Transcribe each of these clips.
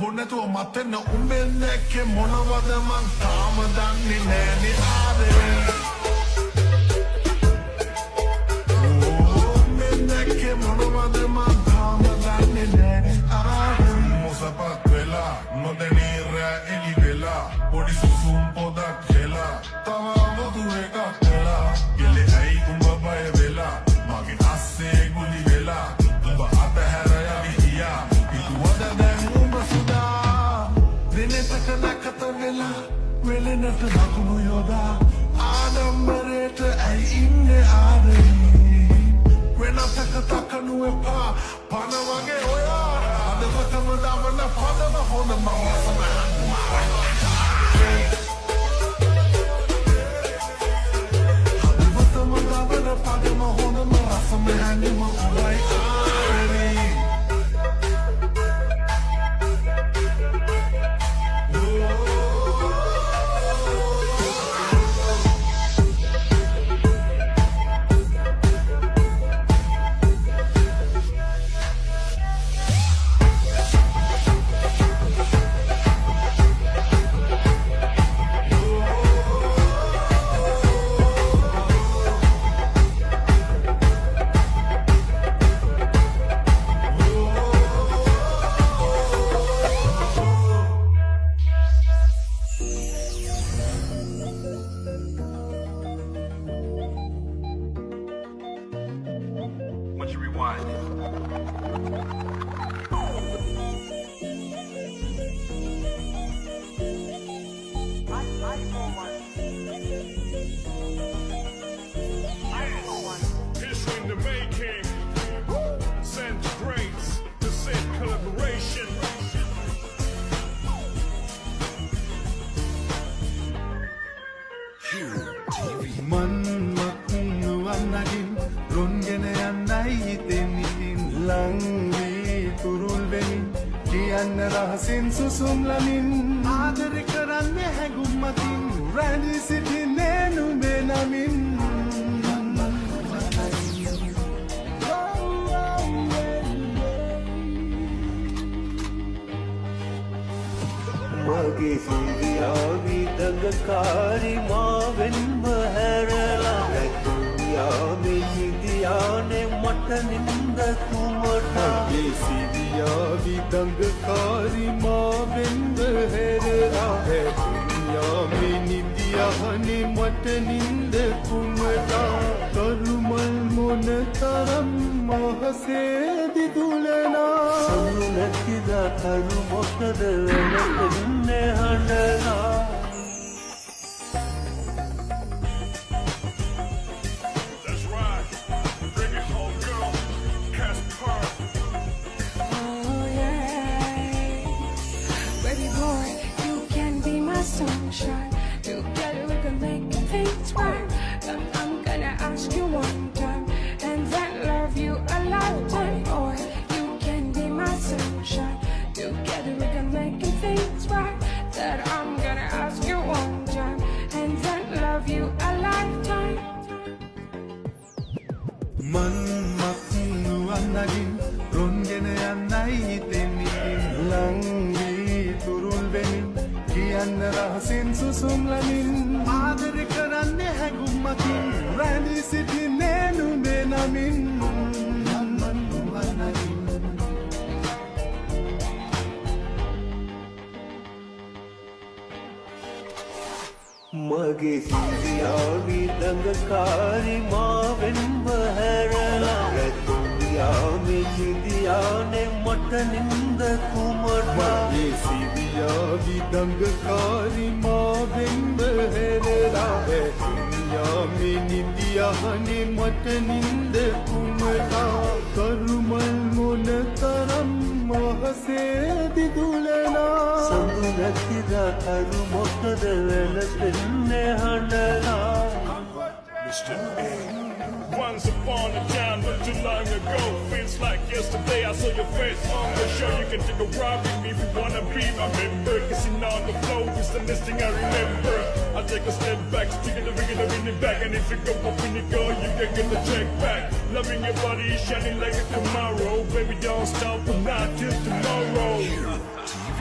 බොන්නැතුව මත්තෙන්න උඹෙන් දැක්කේ මොනවද මං තාම දන්නේ නෑනේ ආදරේ උඹෙන් දැක්කේ මොනවද මං තාම දන්නේ නෑනේ ආදරේ මොසපත් වෙලා නොදැනී රෑ එලි වෙලා පොඩි සුසුම් පොදක් හෙලා තව අමුතු එකක් වෙලා ගෙලෙ ඇයි උඹ බය වෙලා මගේ අස්සේ ගුලි වෙලා උඹ අතහැර යවියා ඉතුවද දැන් උඹ සුදා දිනෙතක නැකත වෙලා වෙලෙනට නකුණු යොදා ආඩම්බරයට ඇයි ඉන්නේ ආදරේ වෙනතක තකනු එපා පන වගේ ඔයා අදවතම දවන පදම හොඳ මම අදවතම දවන පදම හොඳම රසම හැනිම ඔබයි ආදරේ Once you rewind it. History in the making. Send grace to send collaboration. Man maknuanagin rongene annai tenin langwi turul venin kiyanna rahasin susum lamin aadare karanne hagum matin rani sithinne numbe namin mage siyavi dangakari maavenma herala dunya me nidiyane mata ninda tumata mage siyavi dangakari maavenma herala dunya me nidiyane mata ninda tumata karumal monataram mahase didulena sanunakida karu mokada velenne handala That's right. Bring it home, girl. Casper. Oh yeah, baby boy, you can be my sunshine. Together we can make things right. But I'm gonna ask you one time, and then love you a lifetime. Boy, you can be my sunshine. Together we can make things right. That I'm gonna ask you one time, and then love you a lifetime. man maknuanagin rongene annai tenin langwi turul venin kiyanna rahasin susum lamin aadare karanne hagum matin rani sithinne numbe namin mage siyavi dangakari maavenma herala dunya me nidiyane mata ninda tumata mage siyavi dangakari maavenma herala dunya me nidiyane mata ninda tumata karumal monataram mahase didulena sanunakida karu mokada velenne handala Mr. A. Once upon a time, not too long ago, feels like yesterday I saw your face on the show. You can take a ride with me if you wanna be my member. Kissing on the floor is the next thing I remember. I'll take a step back, sticking the ring in the back, and if you go up in the go, you can get the check back. Loving your body, shining like a tomorrow. Baby, don't stop, but not till tomorrow. TV.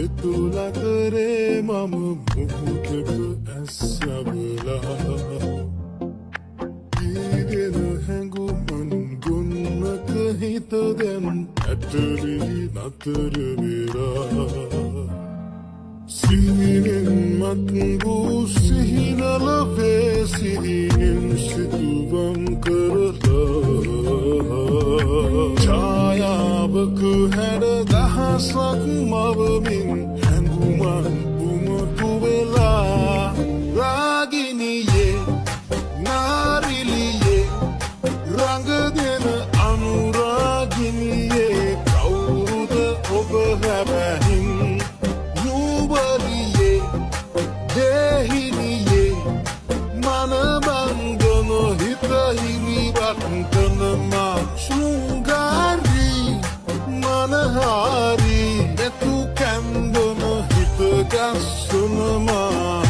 එතුලා කරේ මම මුහුදක ඇස්සබලා ඊගෙන හැඟුමන් ගොන්නක හිත දැන් ඇටලි නතර වෙලා සිහිනෙන් මත්ගූ සිහිනල වේසිහිනෙන් සිතුවම් කරලා ඡායාවක හැඩ දහසක් මවමින් හැඟුමන් උමතු වෙලා රාගිනියේ නාරිලියේ රඟ දෙන අනුරාගිනියේ කවුරුද ඔබ හැබැහින් නුවරියේ දෙහිනියේ මනබංගන හිත හිමිවත් කනමා ශෘංගාරී මනහාරි එතු කැම්බන හිත ගස්සනමා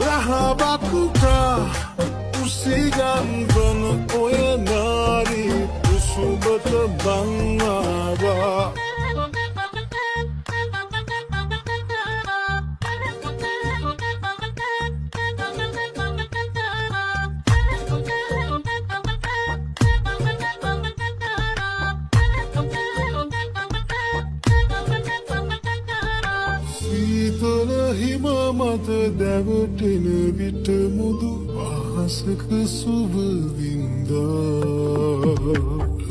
රහබතුකා උසිගන්වන ඔය නාරි උසුබට බංආවා සීතල හිම මත දැවටෙන විට මුදු අහසක සුව වින්දා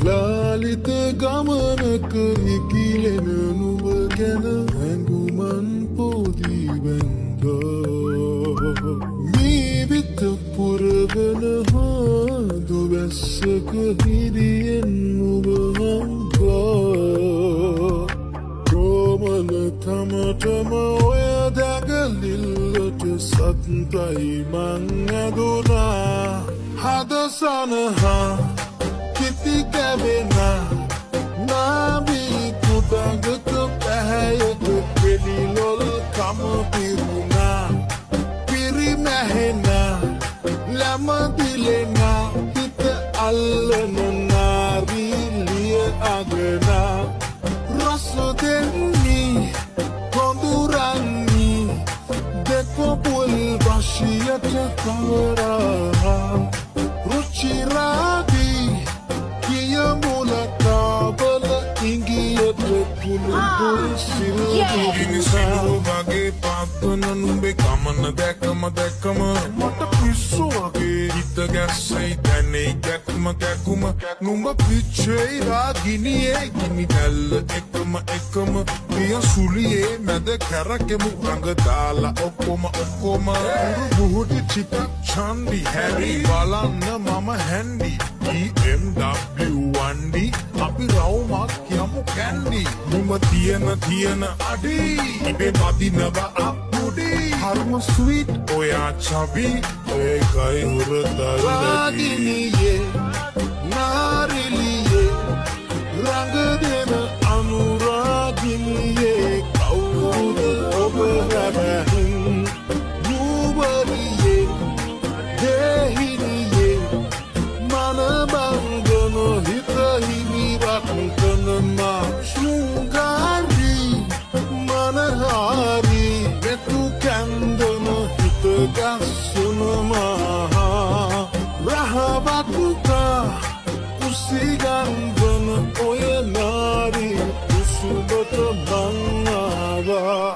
ලාලිත ගමනක ඉකිලෙන නුඹ ගැන හැඟුමන් පොදී බැන්දා මීවිත පුරවන දුවැස්සක හිරියෙන් නුඹ හංගා ගෝමන තමටම ඔය දැගලිල්ලට සත්තයි මං ඇදුනා හදසනහා කිති කැවෙනා නාබී කුඩගක පැහැයක කෙලිලොල් කම පිරුණා පිරිමැහෙනා ලැමදිලෙනා හිත අල්ලන නාරීලිය අගනා රසදෙන්නි කොඳුරන්නි දෙකොපුල් වශියට කවරා රුචිරාදී කියමුලකාබල ඉංගියට කුළුපුල් සිල්ගිනිසරු වගේ පාත්වන නුඹේ කමන දැකම මට පිස්සු වගේ හිත ගැස්සයි දැනෙයි කැකුම නුඹ පිච්චෙයි රාගිනියේ ගිනි දැල්ල එකම පිය සුලියේ මැද කැරකෙමු රඟ දාලා ඔක්කොම බුහුටි චිතක් චන්දි හැරි බලන්න මම හැන්ඩි BMW 1D අපි රවුමක් යමු කැන්ඩි නුඹ තියෙන අඩි ඉබේ පදිනවා අප්පුඩි හරිම ස්වීට් ඔයා චබි ඒකයි හුරතල්ලදී නාරිලියේ රඟ දෙන අනුරාගිනියේ කවුරුද ඔබ හැබැහින් නුවරියේ දෙහිනියේ මනබංගන හිත හිමිවත් කනමා ශෘංගාරී මනහාරි එතු කැන්දන හිත ගස්සනමා රහබතුකා උසිගන්වන ඔය නාරි උසුබට බංආවා